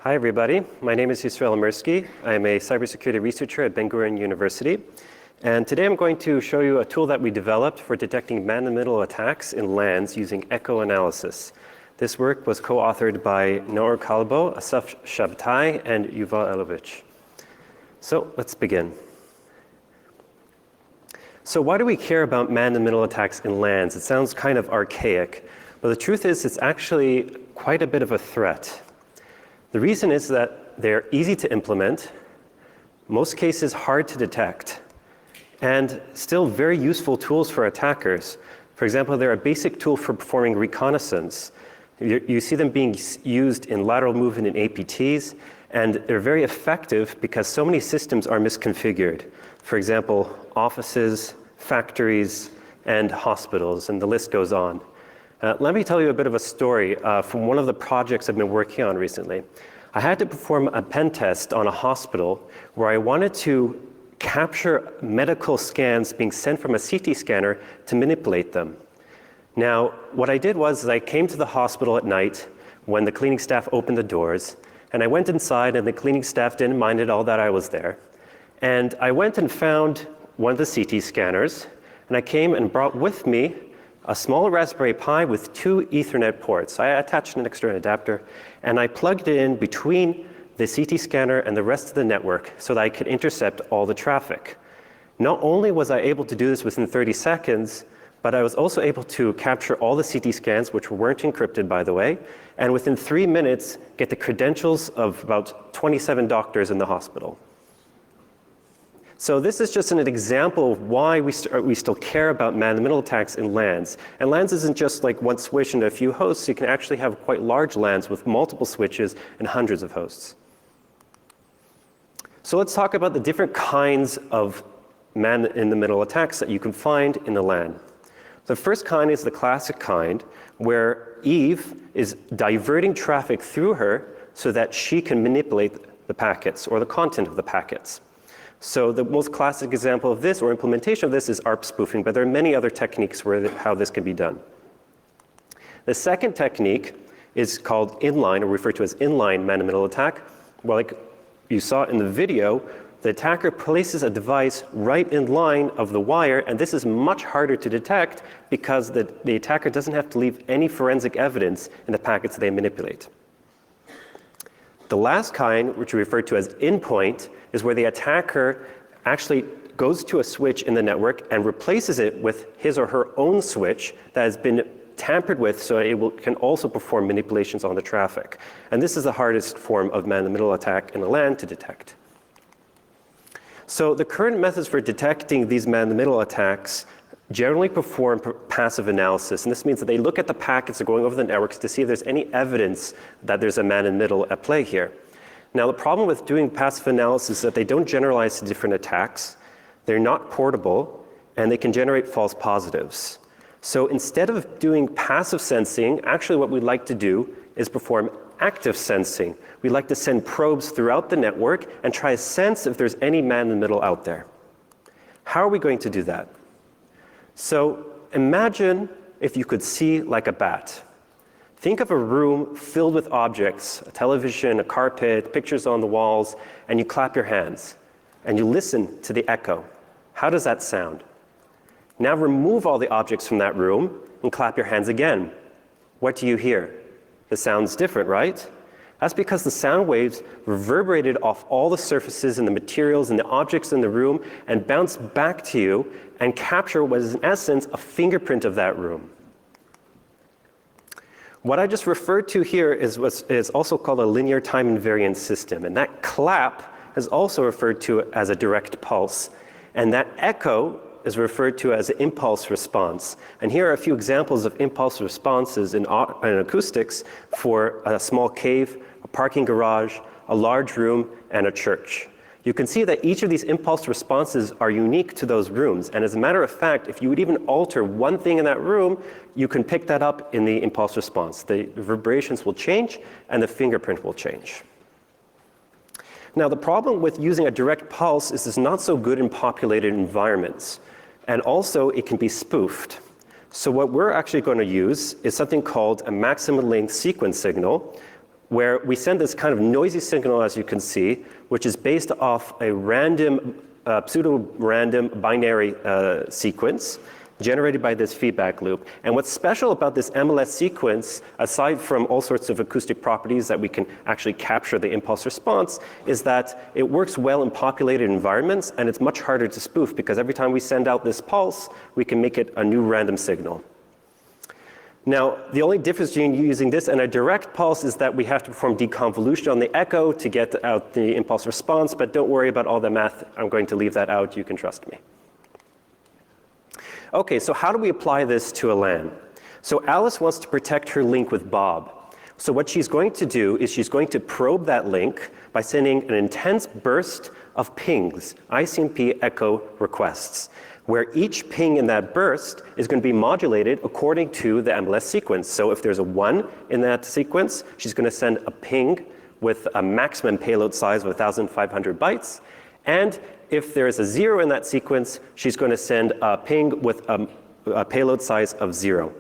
Hi, everybody. My name is Yisrael Amirsky. I'm a cybersecurity researcher at Ben-Gurion University. And today I'm going to show you a tool that we developed for detecting man-in-the-middle attacks in LANs using echo analysis. This work was co-authored by Naor Kalbo, Asaf Shabtai, and Yuval Elovich. So let's begin. So why do we care about man-in-the-middle attacks in LANs? It sounds kind of archaic, but the truth is it's actually quite a bit of a threat. The reason is that they're easy to implement, most cases hard to detect, and still very useful tools for attackers. For example, they're a basic tool for performing reconnaissance. You see them being used in lateral movement in APTs, and they're very effective because so many systems are misconfigured. For example, offices, factories, and hospitals, and the list goes on. Let me tell you a bit of a story from one of the projects I've been working on recently. I had to perform a pen test on a hospital where I wanted to capture medical scans being sent from a CT scanner to manipulate them. Now, what I did was I came to the hospital at night when the cleaning staff opened the doors, and I went inside and the cleaning staff didn't mind at all that I was there. And I went and found one of the CT scanners, and I came and brought with me a small Raspberry Pi with 2 Ethernet ports. I attached an external adapter, and I plugged it in between the CT scanner and the rest of the network so that I could intercept all the traffic. Not only was I able to do this within 30 seconds, but I was also able to capture all the CT scans, which weren't encrypted, by the way, and within 3 minutes, get the credentials of about 27 doctors in the hospital. So this is just an example of why we still care about man-in-the-middle attacks in LANs. And LANs isn't just like one switch and a few hosts. You can actually have quite large LANs with multiple switches and hundreds of hosts. So let's talk about the different kinds of man-in-the-middle attacks that you can find in the LAN. The first kind is the classic kind, where Eve is diverting traffic through her so that she can manipulate the packets or the content of the packets. So the most classic example of this or implementation of this is ARP spoofing, but there are many other techniques how this can be done. The second technique is called inline, or referred to as inline man-in-the-middle attack. Well, like you saw in the video, the attacker places a device right in line of the wire, and this is much harder to detect because the attacker doesn't have to leave any forensic evidence in the packets they manipulate. The last kind, which we refer to as in-point, is where the attacker actually goes to a switch in the network and replaces it with his or her own switch that has been tampered with so it can also perform manipulations on the traffic. And this is the hardest form of man-in-the-middle attack in the LAN to detect. So the current methods for detecting these man-in-the-middle attacks generally perform passive analysis. And this means that they look at the packets that are going over the networks to see if there's any evidence that there's a man-in-the-middle at play here. Now, the problem with doing passive analysis is that they don't generalize to different attacks, they're not portable, and they can generate false positives. So instead of doing passive sensing, actually what we'd like to do is perform active sensing. We'd like to send probes throughout the network and try to sense if there's any man-in-the-middle out there. How are we going to do that? So imagine if you could see like a bat. Think of a room filled with objects, a television, a carpet, pictures on the walls, and you clap your hands, and you listen to the echo. How does that sound? Now remove all the objects from that room and clap your hands again. What do you hear? The sound's different, right? That's because the sound waves reverberated off all the surfaces and the materials and the objects in the room and bounce back to you and capture what is in essence a fingerprint of that room. What I just referred to here is what is also called a linear time invariant system. And that clap is also referred to as a direct pulse. And that echo is referred to as an impulse response. And here are a few examples of impulse responses in acoustics for a small cave, a parking garage, a large room, and a church. You can see that each of these impulse responses are unique to those rooms. And as a matter of fact, if you would even alter one thing in that room, you can pick that up in the impulse response. The reverberations will change and the fingerprint will change. Now, the problem with using a direct pulse is it's not so good in populated environments. And also, it can be spoofed. So what we're actually going to use is something called a maximum length sequence signal, where we send this kind of noisy signal, as you can see, which is based off a random, pseudo-random binary sequence generated by this feedback loop. And what's special about this MLS sequence, aside from all sorts of acoustic properties that we can actually capture the impulse response, is that it works well in populated environments, and it's much harder to spoof because every time we send out this pulse, we can make it a new random signal. Now, the only difference between using this and a direct pulse is that we have to perform deconvolution on the echo to get out the impulse response, but don't worry about all the math. I'm going to leave that out. You can trust me. Okay, so how do we apply this to a LAN? So Alice wants to protect her link with Bob. So what she's going to do is she's going to probe that link by sending an intense burst of pings, ICMP echo requests, where each ping in that burst is going to be modulated according to the MLS sequence. So if there's a 1 in that sequence, she's going to send a ping with a maximum payload size of 1,500 bytes. And if there is a 0 in that sequence, she's going to send a ping with a payload size of 0.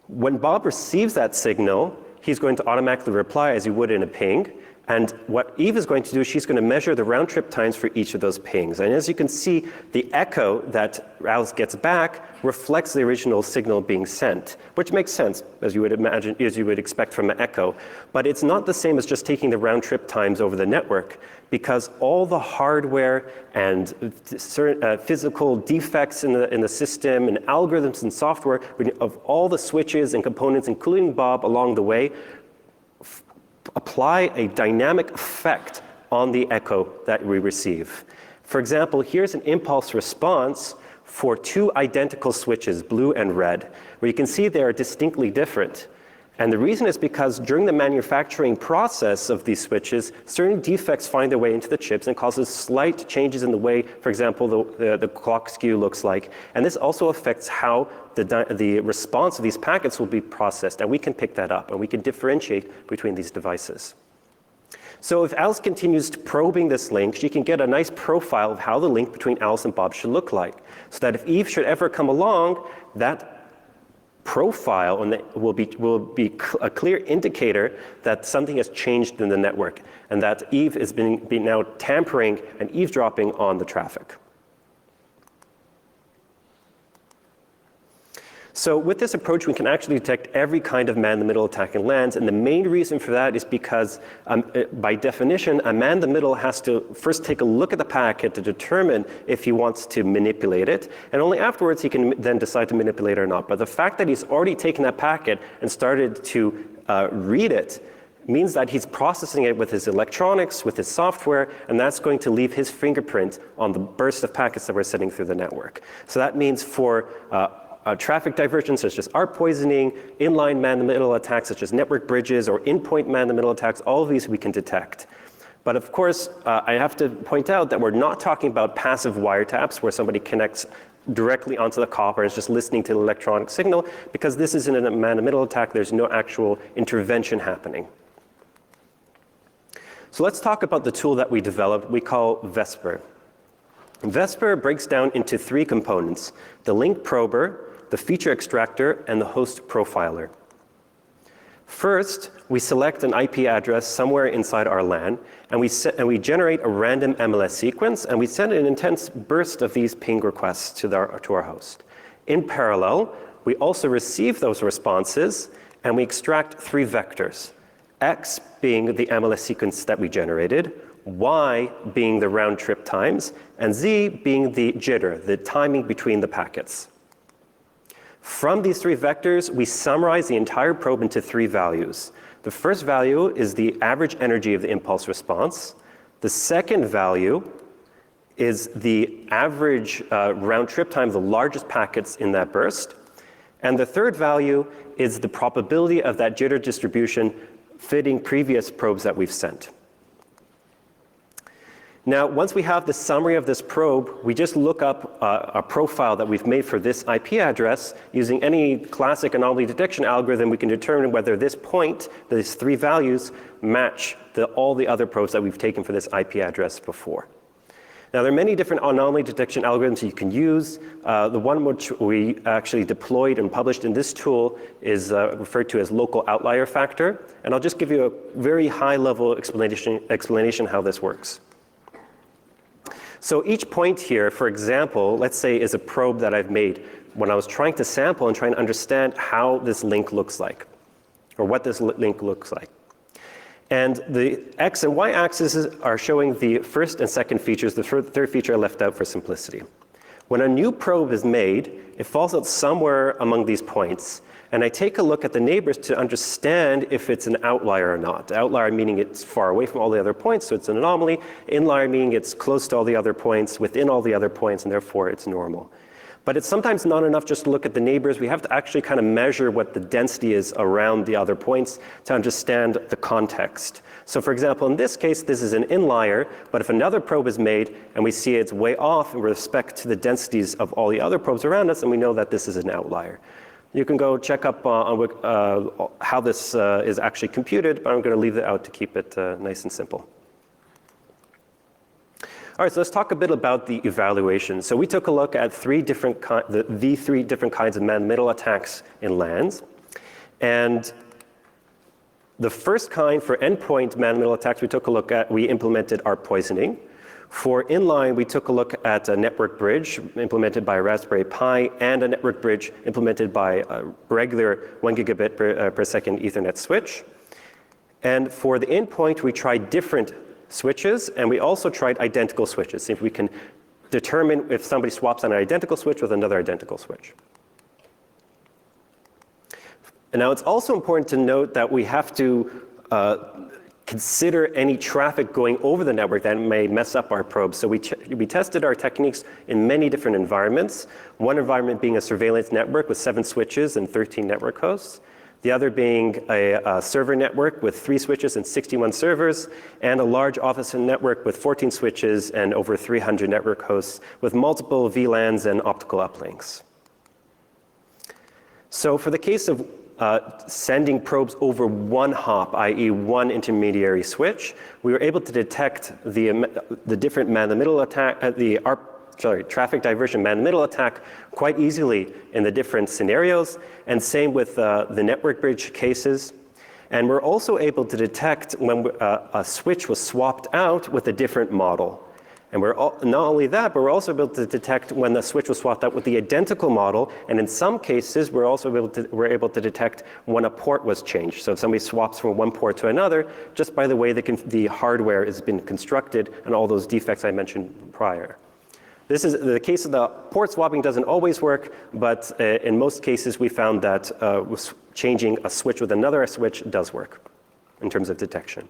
When Bob receives that signal, he's going to automatically reply as you would in a ping. And what Eve is going to do, she's going to measure the round trip times for each of those pings. And as you can see, the echo that Alice gets back reflects the original signal being sent, which makes sense, as you would imagine, as you would expect from an echo. But it's not the same as just taking the round trip times over the network, because all the hardware and physical defects in the system and algorithms and software of all the switches and components, including Bob along the way, apply a dynamic effect on the echo that we receive. For example, here's an impulse response for 2 identical switches, blue and red, where you can see they are distinctly different. And the reason is because during the manufacturing process of these switches, certain defects find their way into the chips and causes slight changes in the way, for example, the clock skew looks like. And this also affects how the response of these packets will be processed. And we can pick that up, and we can differentiate between these devices. So if Alice continues probing this link, she can get a nice profile of how the link between Alice and Bob should look like. So that if Eve should ever come along, that profile will be a clear indicator that something has changed in the network, and that Eve is being now tampering and eavesdropping on the traffic. So with this approach, we can actually detect every kind of man-in-the-middle attack in LANs, and the main reason for that is because, by definition, a man-in-the-middle has to first take a look at the packet to determine if he wants to manipulate it, and only afterwards he can then decide to manipulate it or not. But the fact that he's already taken that packet and started to read it means that he's processing it with his electronics, with his software, and that's going to leave his fingerprint on the burst of packets that we're sending through the network. So that means for traffic diversion, such as ARP poisoning, inline man-in-the-middle attacks, such as network bridges, or in-point man-in-the-middle attacks, all of these we can detect. But of course, I have to point out that we're not talking about passive wiretaps, where somebody connects directly onto the copper and is just listening to the electronic signal, because this isn't a man-in-the-middle attack. There's no actual intervention happening. So let's talk about the tool that we developed, we call Vesper. Vesper breaks down into 3 components: the link prober, the feature extractor, and the host profiler. First, we select an IP address somewhere inside our LAN, and we generate a random MLS sequence, and we send an intense burst of these ping requests to our host. In parallel, we also receive those responses, and we extract 3 vectors: X being the MLS sequence that we generated, Y being the round trip times, and Z being the jitter, the timing between the packets. From these 3 vectors, we summarize the entire probe into 3 values. The first value is the average energy of the impulse response. The second value is the average round trip time of the largest packets in that burst. And the third value is the probability of that jitter distribution fitting previous probes that we've sent. Now, once we have the summary of this probe, we just look up a profile that we've made for this IP address. Using any classic anomaly detection algorithm, we can determine whether this point, these 3 values, match all the other probes that we've taken for this IP address before. Now, there are many different anomaly detection algorithms you can use. The one which we actually deployed and published in this tool is referred to as local outlier factor. And I'll just give you a very high-level explanation how this works. So each point here, for example, let's say is a probe that I've made when I was trying to sample and trying to understand how this link looks like, or what this link looks like. And the X and Y axes are showing the first and second features. The third feature I left out for simplicity. When a new probe is made, it falls out somewhere among these points. And I take a look at the neighbors to understand if it's an outlier or not. Outlier meaning it's far away from all the other points, so it's an anomaly. Inlier meaning it's close to all the other points, within all the other points, and therefore it's normal. But it's sometimes not enough just to look at the neighbors. We have to actually kind of measure what the density is around the other points to understand the context. So for example, in this case, this is an inlier, but if another probe is made and we see it's way off with respect to the densities of all the other probes around us, then we know that this is an outlier. You can go check up on how this is actually computed, but I'm going to leave it out to keep it nice and simple. All right, so let's talk a bit about the evaluation. So we took a look at the three different kinds of man-in-the-middle attacks in LANs. And the first kind for endpoint man-in-the-middle attacks we implemented ARP poisoning. For inline, we took a look at a network bridge implemented by a Raspberry Pi and a network bridge implemented by a regular 1 gigabit per second Ethernet switch. And for the endpoint, we tried different switches, and we also tried identical switches, see if we can determine if somebody swaps on an identical switch with another identical switch. And now it's also important to note that we have to consider any traffic going over the network that may mess up our probes. So we tested our techniques in many different environments. One environment being a surveillance network with 7 switches and 13 network hosts. The other being a server network with 3 switches and 61 servers, and a large office network with 14 switches and over 300 network hosts with multiple VLANs and optical uplinks. So for the case of sending probes over one hop, i.e. one intermediary switch, we were able to detect the different man-in-the-middle attack, traffic diversion man-in-the-middle attack quite easily in the different scenarios, and same with the network bridge cases. And we're also able to detect when a switch was swapped out with a different model. And not only that, but we're also able to detect when the switch was swapped out with the identical model, and in some cases, we're able to detect when a port was changed. So if somebody swaps from one port to another, just by the way the hardware has been constructed and all those defects I mentioned prior. This is the case of the port swapping doesn't always work, but in most cases we found that changing a switch with another switch does work in terms of detection.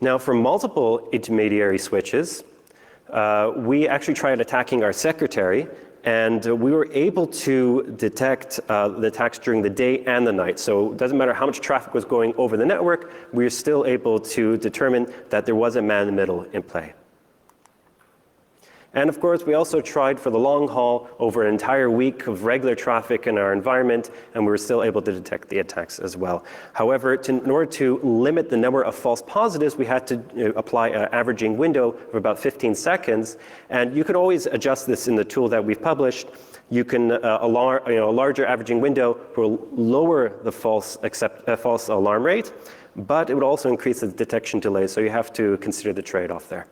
Now for multiple intermediary switches, we actually tried attacking our secretary, and we were able to detect the attacks during the day and the night. So it doesn't matter how much traffic was going over the network, we were still able to determine that there was a man-in-the-middle in play. And of course, we also tried for the long haul over an entire week of regular traffic in our environment, and we were still able to detect the attacks as well. However, in order to limit the number of false positives, we had to apply an averaging window of about 15 seconds. And you can always adjust this in the tool that we've published. You can, a larger averaging window will lower the false alarm rate, but it would also increase the detection delay, so you have to consider the trade-off there.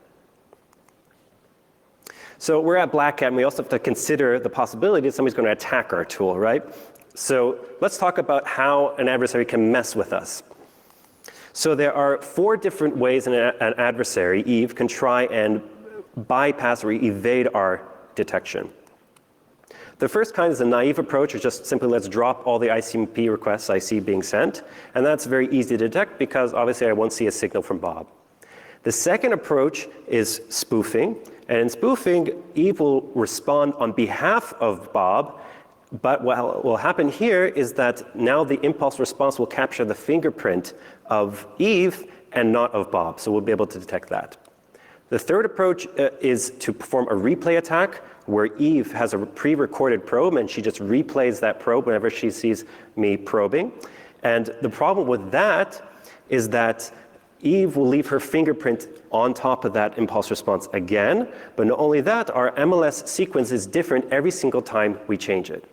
So we're at Black Hat, and we also have to consider the possibility that somebody's going to attack our tool, right? So let's talk about how an adversary can mess with us. So there are 4 different ways an adversary, Eve, can try and bypass or evade our detection. The first kind is a naive approach, or just simply let's drop all the ICMP requests I see being sent. And that's very easy to detect because obviously I won't see a signal from Bob. The second approach is spoofing. And in spoofing, Eve will respond on behalf of Bob, but what will happen here is that now the impulse response will capture the fingerprint of Eve and not of Bob, so we'll be able to detect that. The third approach is to perform a replay attack, where Eve has a pre-recorded probe and she just replays that probe whenever she sees me probing. And the problem with that is that Eve will leave her fingerprint on top of that impulse response again, but not only that, our MLS sequence is different every single time we change it.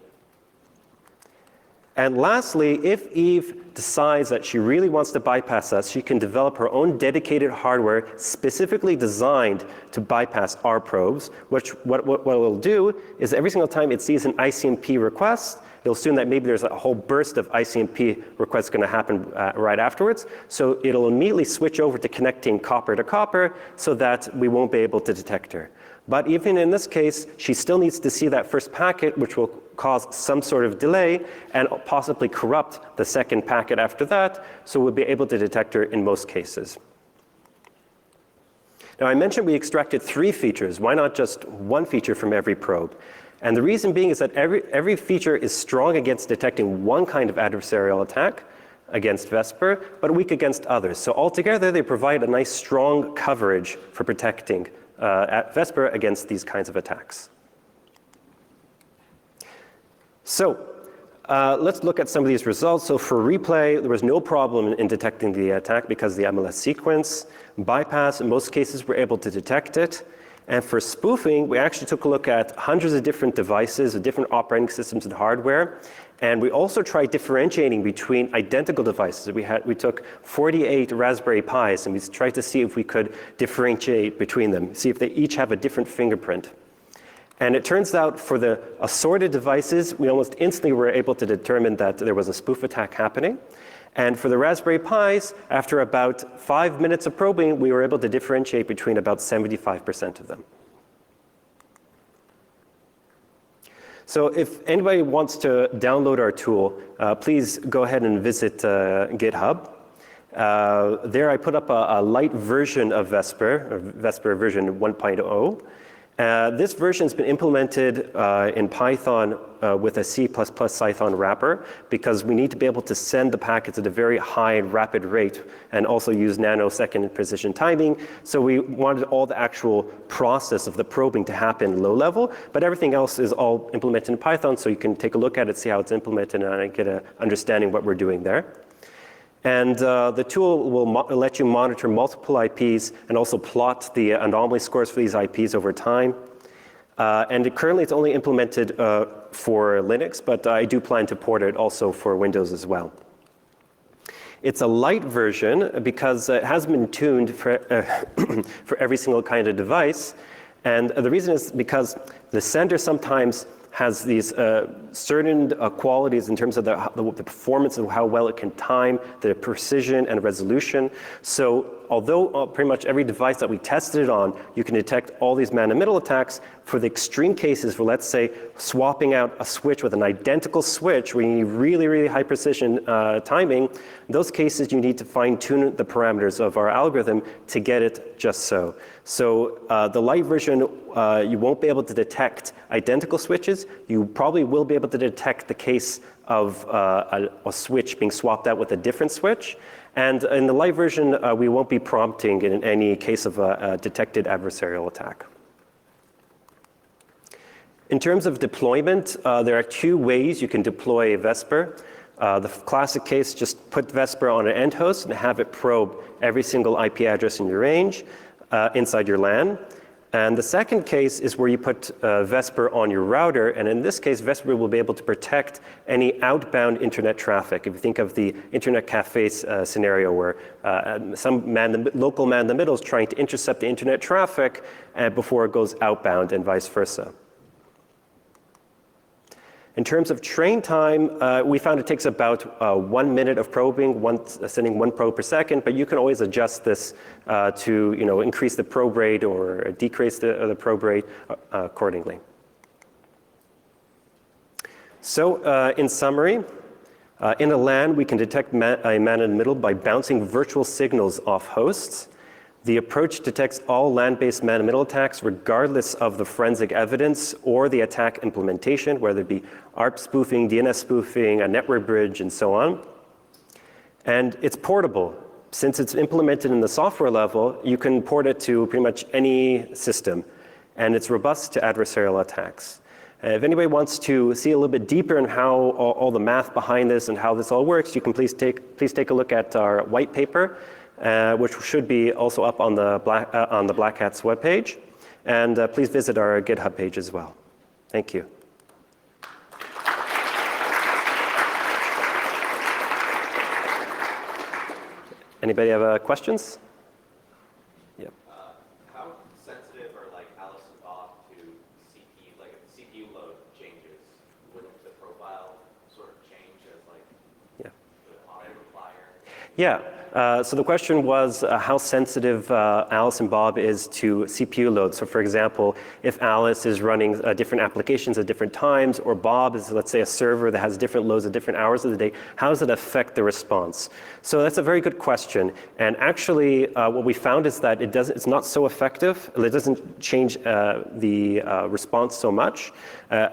And lastly, if Eve decides that she really wants to bypass us, she can develop her own dedicated hardware specifically designed to bypass our probes, which what it'll do is every single time it sees an ICMP request, it'll assume that maybe there's a whole burst of ICMP requests going to happen right afterwards. So it'll immediately switch over to connecting copper to copper so that we won't be able to detect her. But even in this case, she still needs to see that first packet, which will cause some sort of delay and possibly corrupt the second packet after that, so we'll be able to detect her in most cases. Now, I mentioned we extracted 3 features. Why not just 1 feature from every probe? And the reason being is that every feature is strong against detecting one kind of adversarial attack against Vesper, but weak against others. So altogether, they provide a nice strong coverage for protecting at Vesper against these kinds of attacks. So let's look at some of these results. So for replay, there was no problem in detecting the attack because of the MLS sequence. Bypass, in most cases, we're able to detect it. And for spoofing, we actually took a look at hundreds of different devices, of different operating systems and hardware. And we also tried differentiating between identical devices. We took 48 Raspberry Pis, and we tried to see if we could differentiate between them, see if they each have a different fingerprint. And it turns out for the assorted devices, we almost instantly were able to determine that there was a spoof attack happening. And for the Raspberry Pis, after about 5 minutes of probing, we were able to differentiate between about 75% of them. So if anybody wants to download our tool, please go ahead and visit GitHub. There I put up a light version of Vesper, or Vesper version 1.0. This version has been implemented in Python with a C++ Cython wrapper because we need to be able to send the packets at a very high and rapid rate and also use nanosecond precision timing. So we wanted all the actual process of the probing to happen low level, but everything else is all implemented in Python, so you can take a look at it, see how it's implemented, and get an understanding what we're doing there. And the tool will let you monitor multiple IPs and also plot the anomaly scores for these IPs over time. And currently it's only implemented for Linux, but I do plan to port it also for Windows as well. It's a light version because it hasn't been tuned for, for every single kind of device. And the reason is because the sender sometimes has these certain qualities in terms of the performance of how well it can time, the precision and resolution. So although pretty much every device that we tested it on, you can detect all these man-in-the-middle attacks, for the extreme cases for, let's say, swapping out a switch with an identical switch where you need really, really high precision timing, in those cases you need to fine-tune the parameters of our algorithm to get it just so. So the light version, you won't be able to detect identical switches. You probably will be able to detect the case of a switch being swapped out with a different switch. And in the light version, we won't be prompting in any case of a detected adversarial attack. In terms of deployment, there are 2 ways you can deploy Vesper. The classic case, just put Vesper on an end host and have it probe every single IP address in your range inside your LAN. And the second case is where you put Vesper on your router, and in this case, Vesper will be able to protect any outbound internet traffic. If you think of the internet cafes scenario where some local man-in-the-middle is trying to intercept the internet traffic before it goes outbound and vice versa. In terms of train time, we found it takes about 1 minute of probing, sending 1 probe per second, but you can always adjust this to increase the probe rate or decrease the probe rate accordingly. So in summary, in a LAN, we can detect a man-in-the-middle by bouncing virtual signals off hosts. The approach detects all LAN-based man-in-the-middle attacks regardless of the forensic evidence or the attack implementation, whether it be ARP spoofing, DNS spoofing, a network bridge, and so on. And it's portable. Since it's implemented in the software level, you can port it to pretty much any system. And it's robust to adversarial attacks. If anybody wants to see a little bit deeper in how all the math behind this and how this all works, you can please take a look at our white paper. which should be also up on the Black Hat's webpage. And please visit our GitHub page as well. Thank you. Anybody have questions? Yeah. How sensitive are like Alice and Bob to CPU? Like if the CPU load changes, wouldn't the profile sort of change as like the auto replier? Yeah. So the question was how sensitive Alice and Bob is to CPU load. So for example, if Alice is running different applications at different times, or Bob is, let's say, a server that has different loads at different hours of the day, how does it affect the response? So that's a very good question. And actually, what we found is that it's not so effective. It doesn't change the response so much.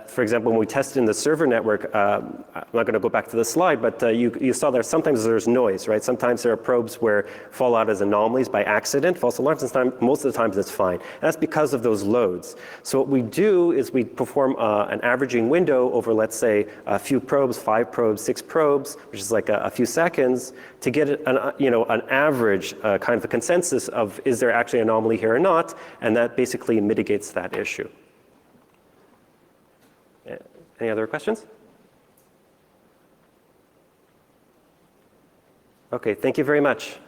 For example, when we tested in the server network, I'm not going to go back to the slide, but you saw there sometimes there's noise, right? Sometimes there are probes where fall out as anomalies by accident, false alarms, and most of the times it's fine. And that's because of those loads. So what we do is we perform an averaging window over, let's say, a few probes, 5 probes, 6 probes, which is like a few seconds, to get an average kind of a consensus of is there actually an anomaly here or not, and that basically mitigates that issue. Any other questions? Okay, thank you very much.